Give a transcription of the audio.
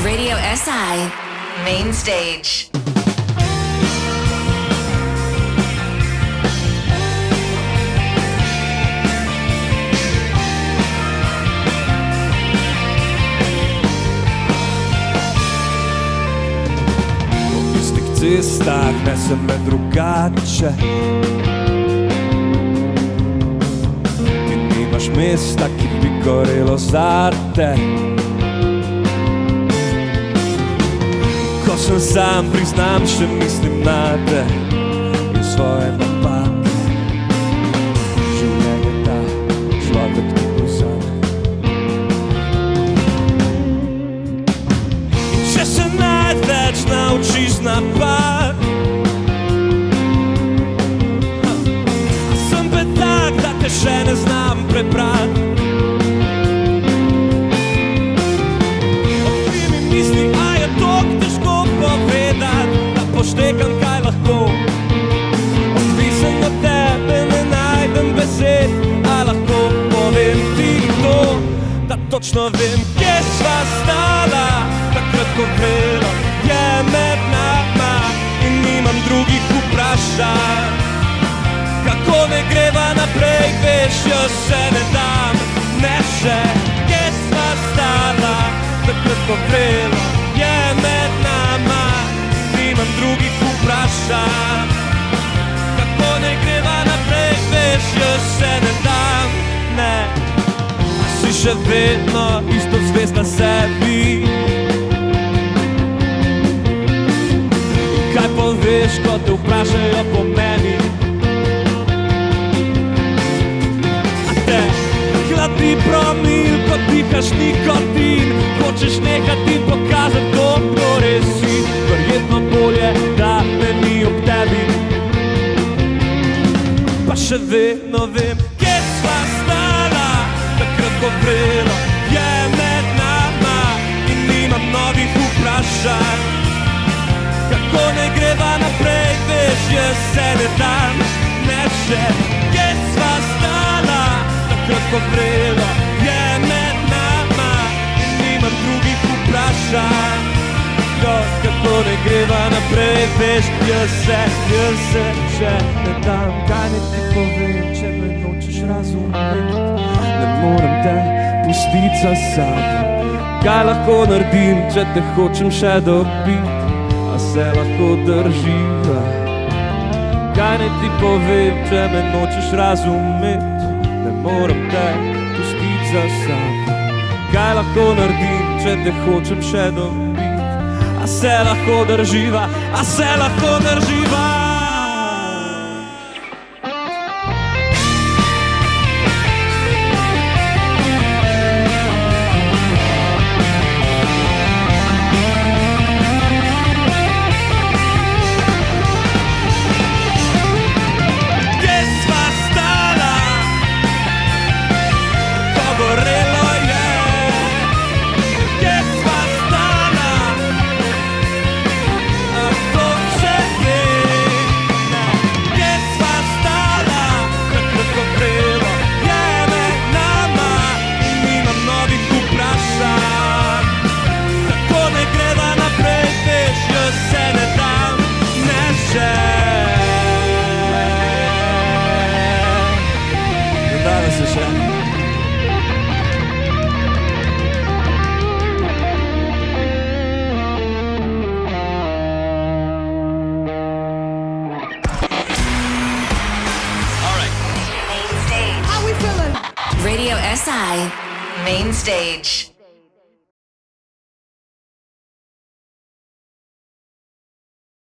Radio SI Main Stage. Po istih cestah nese me drugače. Ti nimaš mesta, ki bi gorelo zate. Ko sem sam, priznam, še mislim nate in svoje napake. Življenje ta človek ni vzame. In če se največ naučiš napad, a sem bedak, da te še ne znam prebrati. Odkri mi misli, a je tok težko povedat, da poštekam kaj lahko. Odvisen od tebe ne najdem besed, a lahko povem ti to, da točno vem, kje sva stala. Takrat, ko vrelo je med nama in nimam drugih vprašanj. Kako ne greva naprej, veš, jaz se ne dam, ne še. Kje sva stala, takrat, ko vrelo je med nama, nimam drugih vprašanj. Kako ne greva naprej, veš, jaz se ne dam, ne. A si še vedno isto zvesta sebi? Kaj poveš, ko te vprašajo po meni? A te hladi promil, ko dihaš nikotin. Hočeš nehati in pokazati, kako res si. Verjetno bolje, da me ni ob tebi. Pa še vedno vem, kje sva stala. Takrat, ko vrelo je med nama in nimam novih vprašanj. Kako ne greva naprej, veš, jaz se ne dam, ne še. Kje sva stala, takrat, ko vrelo je med nama in nimam drugih vprašanj. Kako ne greva naprej, veš, jaz se še ne dam. Kaj ne ti povem, če me nočeš razumeti? Ne morem te pustit za sabo. Kaj lahko naredim, če te hočem še dobiti? A se lahko drživa. Kaj ne ti povem, če me nočeš razumeti? Ne morem te pustit za sabo. Kaj lahko naredim, če te hočem še dobiti? A se lahko drživa, a se lahko drživa. Radio SI Main Stage.